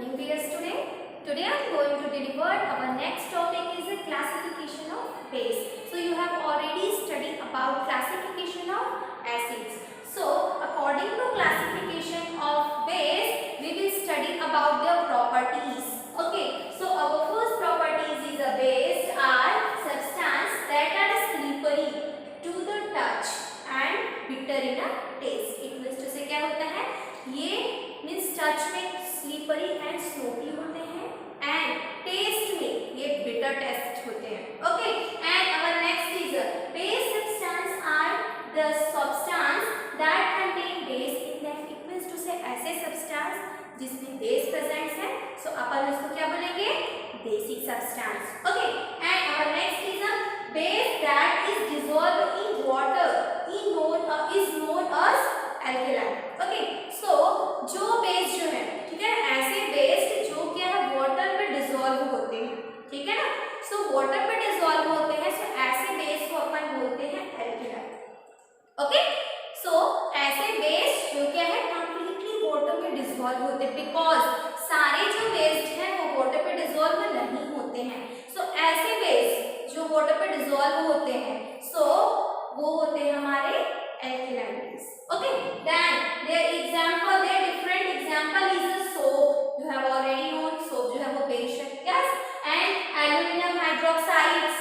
morning dear student. Today I am going to deliver our next topic is a classification of base. So you have already studied about classification of acids. So according to classification of base, we will study about their properties. Okay. So our first properties is a base are substance that are slippery to the touch and bitter in a taste. It means to say क्या होता है, ये means touch में slippery and smoky होते हैं and test में ये bitter taste होते हैं. Okay. And our next is base substance are the substance that contain base in that. It means to say ऐसे सब्सटेंस जिसमें बेस प्रेजेंट है. सो अपन उसको क्या बोलेंगे, basic substance. Okay. And our next is base that is dissolved in water is known as alkaline. Okay. So जो base जो है, ठीक है, ऐसे बेस जो क्या है वाटर में डिसॉल्व होते हैं, ठीक है ना. सो वाटर में डिसॉल्व होते हैं, सो ऐसे बेस को अपन बोलते हैं एल्कलाइन. ओके. सो ऐसे बेस जो क्या है कंप्लीटली वाटर में डिसॉल्व होते हैं, बिकॉज सारे जो बेस हैं वो वाटर पे डिसॉल्व नहीं होते हैं. सो ऐसे बेस जो वाटर पे डिसॉल्व होते हैं, सो वो होते हैं हमारे alkaline base. Okay. Then their different example is a soap. You have already known soap जो है वो base है, yes. And aluminum hydroxides,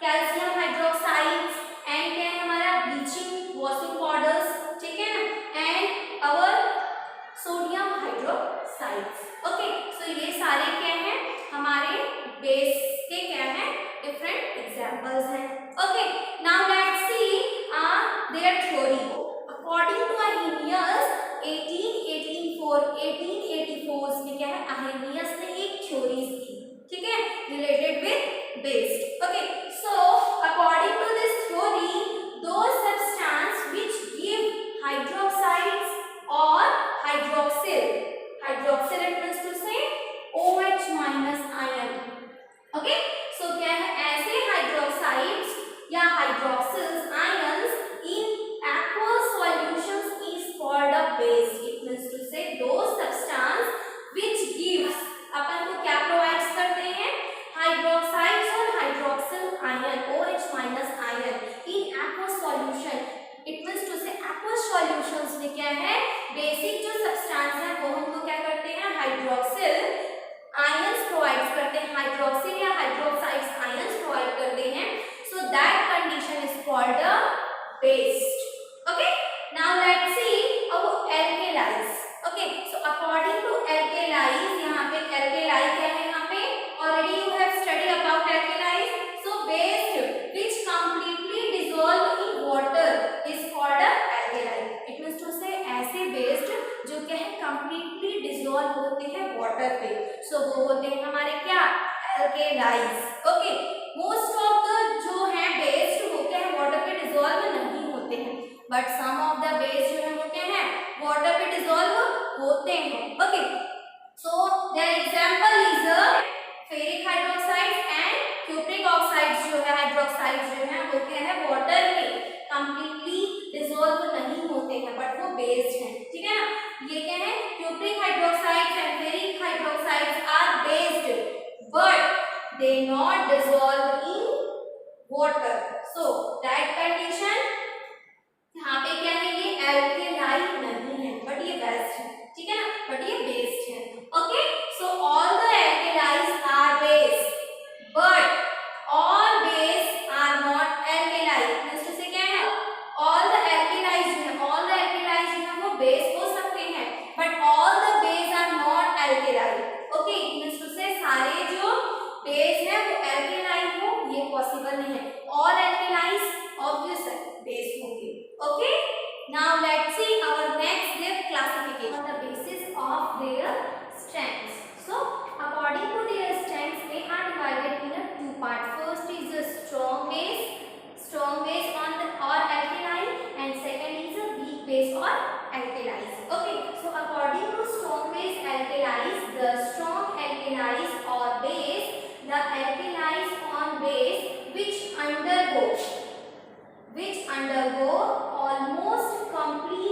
calcium hydroxides, and क्या है हमारा bleaching washing powders, ठीक है ना. And our sodium hydroxides. Okay. So ये सारे क्या हैं हमारे base के क्या हैं different examples हैं. Okay. Now let's see their theory. According to Arrhenius 1884 में क्या है, Arrhenius ने एक थ्योरीज दी, ठीक है, related with base. Okay. So according to this theory, those substance which give hydroxides or hydroxyl it means to say OH minus ion. Okay. So क्या है, ऐसे हाइड्रोक्साइड्स या hydroxyls ions in aqueous solutions is called a base. It means to say those substance which gives, अपन को क्या provides करते हैं, hydroxides और hydroxyl ion OH minus ion in aqueous solution. It means to say aqueous solutions में क्या है, basic जो substance है वो हमको क्या करते हैं, hydroxyl ions provide करते हैं, hydroxyl या hydroxides ions provide करते हैं. So that condition is called a base. Okay. Now let's see about alkalis. Okay. So according to alkalis, यहाँ पे alkali क्या है, यहाँ पे already you have studied about alkalis. So base which completely dissolve in water is called a alkali. It means to say ऐसे base जो क्या है completely dissolve होते हैं water पे, so वो होते हैं हमारे क्या, alkalis. Okay. Most of the जो है base वो क्या है water पे dissolve नहीं होते हैं, but some of the base जो है वो क्या है water पे dissolve होते हैं. Okay. So their example is ferric hydroxides and cupric oxides. जो है hydroxides जो है वो क्या है water में completely dissolve नहीं होते हैं, but वो based हैं, ठीक है ना. ये क्या है, cupric hydroxides and ferric hydroxides are based, but they not dissolve in water. So that condition यहाँ पे क्या है, ये alkaline नहीं है, but ये base है, ठीक है ना, but ये based है. Okay. So all the alkalis are base, but all base are not alkali. means to say क्या है, all the alkalis जो है वो base हो सकते हैं, but all the base are not alkali. Okay. means to say सारे जो base है वो alkaline हो, ये possible नहीं है. all alkalis obvious है base होंगे. Okay. Now let's see our next their classification on the basis of their strengths. So according to their strengths, they are divided in a two part. First is a strong base on the or alkali, and second is a weak base or alkalis. Okay. So according to strong base alkalis, the strong alkalis or base, the alkalis on base which undergo almost complete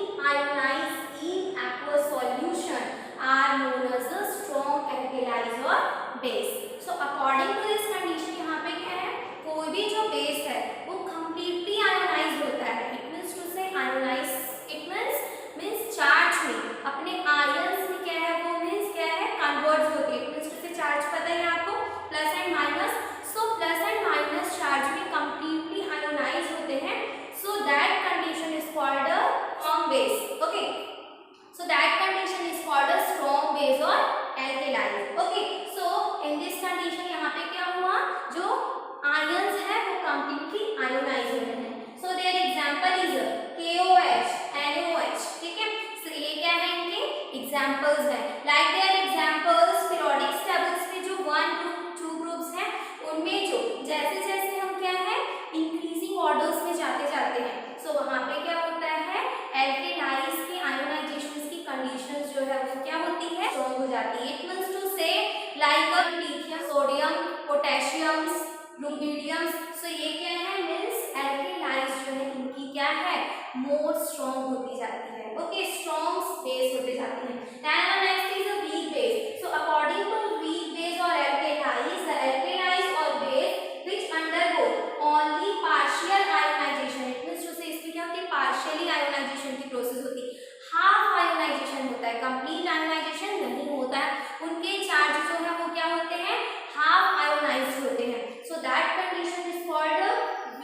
more strong होती जाती है. Okay, strong base होते जाती है. Then next is a weak base. So according to weak base और alkalis, the alkalis or base which undergo only partial ionization, it means to say इसमें क्या होती है, partially ionization की प्रोसेस होती है. हाफ आयोनाइजेशन होता है, कंप्लीट आयोनाइजेशन नहीं होता है. उनके चार्ज जो है वो क्या होते हैं, हाफ आयोनाइज्ड होते हैं. So that condition is called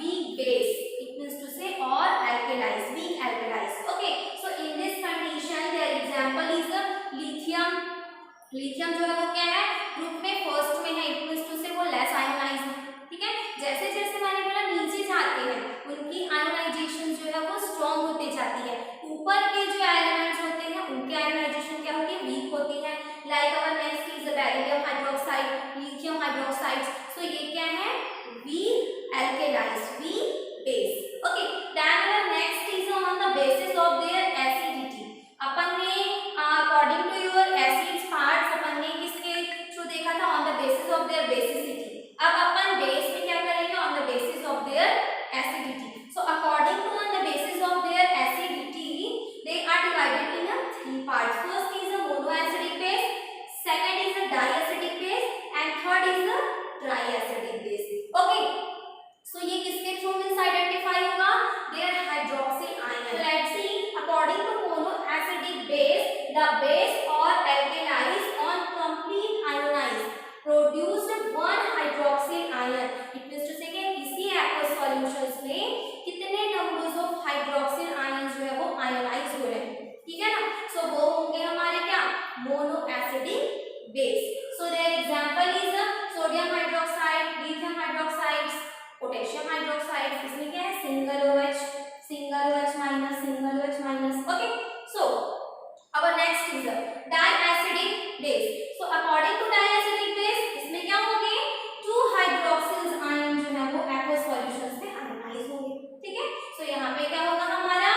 weak base, it means to say और alkalis, weak alkalis. Okay, so in this condition their example is the lithium. Lithium जो है वो क्या है, ग्रुप में फर्स्ट में है, इट मींस टू से वो लेस आयोनाइज्ड है. ठीक है, जैसे जैसे मैंने बोला नीचे जाते हैं उनकी आयोनाइजेशन जो है वो स्ट्रॉन्ग होते जाती है. ऊपर के जो एलिमेंट्स होते हैं उनकी आयोनाइजेशन क्या होती है, वीक होती है. Like our next is beryllium hydroxide, lithium hydroxide. So ये क्या है, weak alkalis, weak base. Okay, then next is on the basis of their acidity. अपन ने according to your acids parts अपन ने किसके थ्रू देखा था, on the basis of their basicity. अब अपन बेस में क्या करेंगे, on the basis of their acidity. So according to on the basis of their acidity they are divided in a 3 parts. First is a monoacidic base, second is a diacidic base and third is a triacidic base. Okay, so ये किसके through means identify होगा, their hydroxyl ion. So let's see, according to monoacidic base, the base or alkalis on complete ionized produced one hydroxyl ion. It means to say कि इसी aqueous solutions में कितने numbers of hydroxyl ions जो है वो ionise हो रहे हैं. ठीक है ना, सो वो होंगे हमारे क्या, monoacidic base. So their example is sodium hydroxide, lithium hydroxides, potassium hydroxide. इसमें क्या है, single OH, single OH minus, single OH minus. Okay, so our next is diacidic base. So according to diacidic base इसमें क्या होंगे, 2 hydroxyl ion जो है वो aqueous solutions में आयोनाइज होंगे. ठीक है, सो यहाँ पे क्या होगा हमारा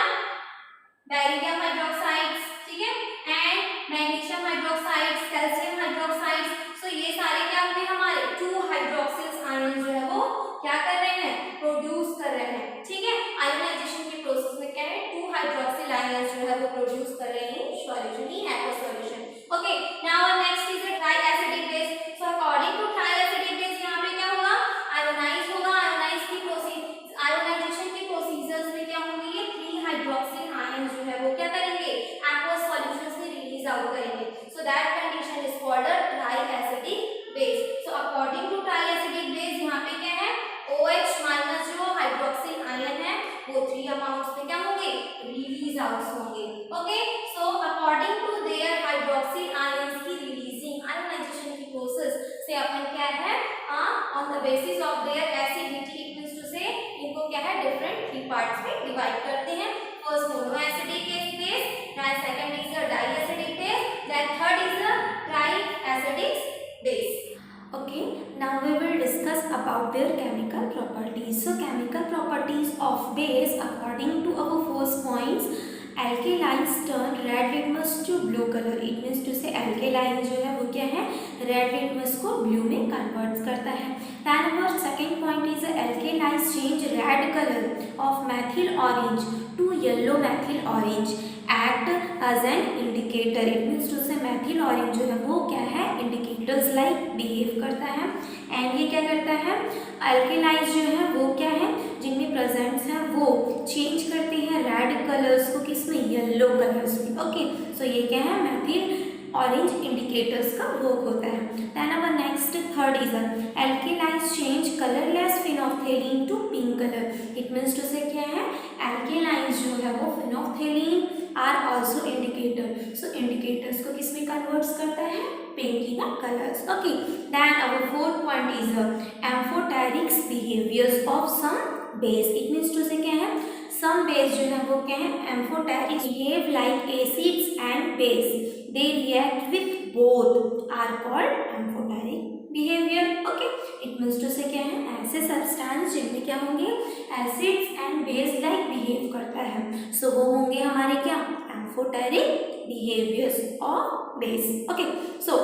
बेरिलियम हाइड्रोक्साइड्स, ठीक है, and magnesium hydroxides, calcium hydroxides. So ये सारे क्या होंगे हमारे 2 हाइड्रोक्सिल आयन जो है वो क्या कर रहे हैं, प्रोड्यूस कर रहे हैं. ठीक है, आयोनाइजेशन की प्रोसेस में क्या है, 2 हाइड्रोक्सिल आयन जो है वो प्रोड्यूस कर रहे हैं solution in aqueous solution. Okay, now next is a triacidic base. So according to triacidic base यहाँ पे क्या होगा, आयोनाइज होगा. आयोनाइज की प्रोसेस, आयोनाइजेशन के प्रोसीजर्स में क्या होंगे, ये 3 हाइड्रोक्सिल आयन जो है वो क्या करेंगे, aqueous solutions में रिलीज आउट करेंगे. So that condition is called a triacidic base. So according to triacidic base यहाँ पे क्या है, OH माइनस जो हाइड्रोक्सिल आयन है वो 3 अमाउंट्स में क्या होंगे, रिलीज आउट होंगे. Okay, so according to their hydroxyl ions की रिलीजिंग आयोनाइजेशन की प्रोसेस से अपन क्या है, on the basis of their acidity, it means to say इनको क्या है, डिफरेंट 3 पार्ट्स में डिवाइड करते हैं. First monoacidic base, then second is a diacidic base, then third is a triacidic base. Okay, now we will discuss about their chemical properties. So chemical properties of base according to our first points, alkalis turn red litmus to blue color. It means to say alkaline जो है वो क्या है, red litmus को blue में converts करता है. Then our second point is alkalis change red color of methyl orange to yellow methyl orange. Act as an indicator. It means to say methyl orange जो है वो क्या है, indicators like behave करता है. एंड ये क्या करता है, अल्केलाइज जो है वो क्या है, जिनमें प्रेजेंट्स है वो चेंज करते हैं रेड कलर्स को किसमें, येलो कलर्स में. ओके, सो ये क्या है, methyl orange indicators का वर्क होता है. Then our next third is alkalis change colorless phenolphthalein to pink color. It means to say क्या है, alkalis जो है वो phenolphthalein are also indicator. So indicators को किसमें कन्वर्ट्स करता है, pink in the colours. Okay, then our fourth point is amphoterics behaviours of some base. It means to say क्या है, सम बेस जो है वो क्या है, amphoterics behave like acids and base. They react with both are called amphoteric behaviour. Okay, it means to say क्या है, ऐसे सब्सटेंस जिनमें क्या होंगे, acids and base like behave करता है. सो वो होंगे हमारे क्या, amphoteric behaviours of base. Okay, so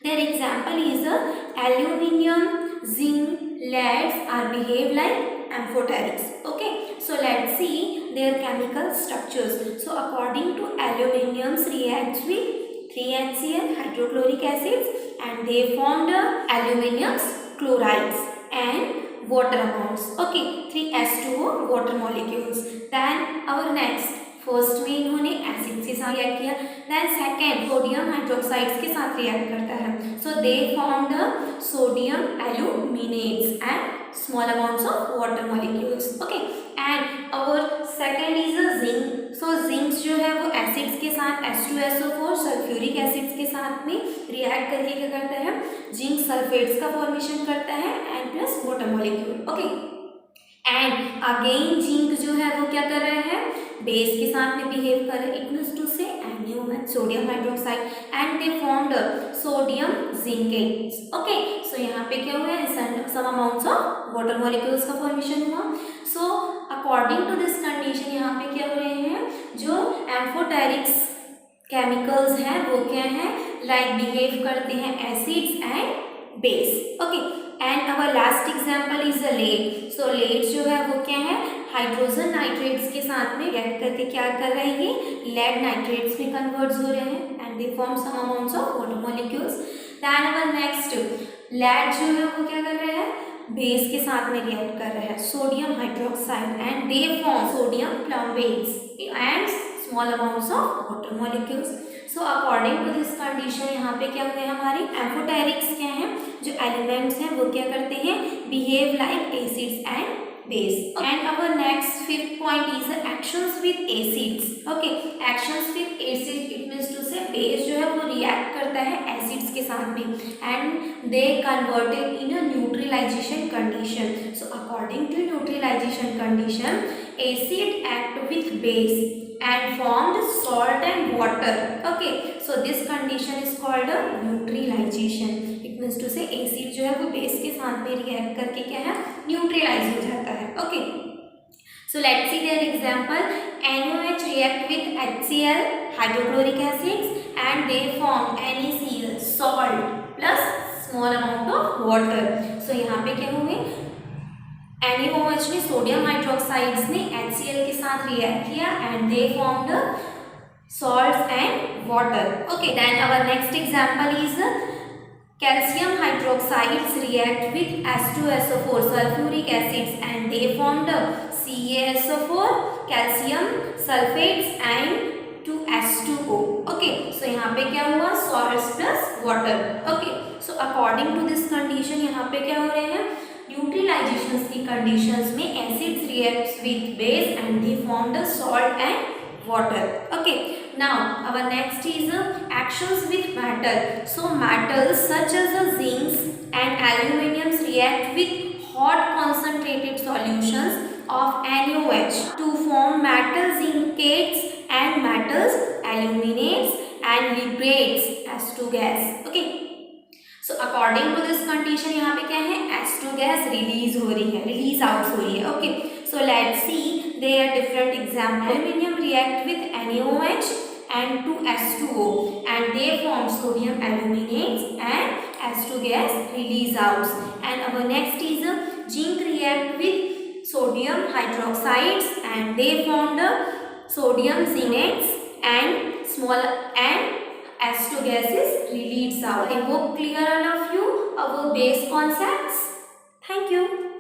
their example is aluminium, zinc, leads are behave like amphoterics. Okay, so let's see their chemical structures. So according to aluminium reacts with 3HCl hydrochloric acids and they formed aluminium chlorides and water amounts. Okay, 3H2O water molecules. Then our next first में इन्होंने acid के साथ react किया, then second sodium hydroxides के साथ react करता है. So they form the sodium aluminates and small amounts of water molecules. Okay, and our second is a zinc. So zinc जो है वो एसिड्स के साथ H2SO4 सल्फ्यूरिक एसिड्स के साथ में रिएक्ट करके क्या करता है, जिंक सल्फेट्स का फॉर्मेशन करता है and plus water molecule. Okay, and again zinc जो है वो क्या कर रहा है, बेस के साथ में बिहेव कर रहे हैं. It means to say NaOH sodium hydroxide and they formed sodium zincates. Okay, so यहाँ पे क्या हुआ है, some amounts of water molecules का फॉर्मेशन हुआ. So according to this condition यहाँ पे क्या हो रहे हैं, जो एम्फोटेरिक्स केमिकल्स हैं वो क्या है, लाइक बिहेव करते हैं acids and base. Okay, and our last example is a lead. So lead जो है वो क्या है, हाइड्रोजन नाइट्रेट्स के साथ में रिएक्ट करके क्या कर रहे हैं, ये लेड नाइट्रेट्स में कन्वर्ट्स हो रहे हैं and they form some amounts of water molecules. Then our next lead जो है वो क्या कर रहे हैं, बेस के साथ में रिएक्ट कर रहे हैं sodium hydroxide and they form sodium plumbates and small amounts of water molecules. So according to this condition यहाँ पे क्या हुए, हमारे एम्फोटेरिक्स क्या हैं, जो एलिमेंट्स हैं वो क्या करते हैं, behave like acids and base. And our next fifth point is actions with acids. Okay, actions with acids it means to say base जो है वो react करता है acids के साथ में and they converted in a neutralization condition. So according to neutralization condition, acid act with base and formed salt and water. Okay, so this condition is called a neutralization. It means to say acid जो है वो base के साथ में react करके क्या है, neutralise हो जाता है. Okay, so let's see their example. NaOH react with HCl hydrochloric acids and they form NaCl salt plus small amount of water. so यहाँ पे क्या हुए, NaOH ने सोडियम हाइड्रोक्साइड्स ने HCl के साथ रिएक्ट किया and they formed salts and water. Okay, then our next example is calcium hydroxides react with H2SO4 sulfuric acids and they formed CaSO4 calcium sulfates and 2H2O. Okay, so यहाँ पे क्या हुआ, salts plus water. Okay, so according to this condition यहाँ पे क्या हो रहे हैं, न्यूट्रलाइजेशन की कंडीशंस में acids reacts with base and they form the salt and water. Okay, now our next is actions with metal. So metals such as the zincs and aluminiums react with hot concentrated solutions of NaOH to form metal zincates and metals aluminates and liberates H2 gas. Okay, so according to this condition यहाँ पे क्या है, H2 gas release हो रही है, release out हो रही है. Okay, so let's see there are different examples. Aluminium react with NaOH and 2H2O and they form sodium aluminates and H2 gas release out. And our next is zinc react with sodium hydroxides and they form the sodium zincates and small and H2 gas is released out. I hope clear all of you our base concepts. Thank you.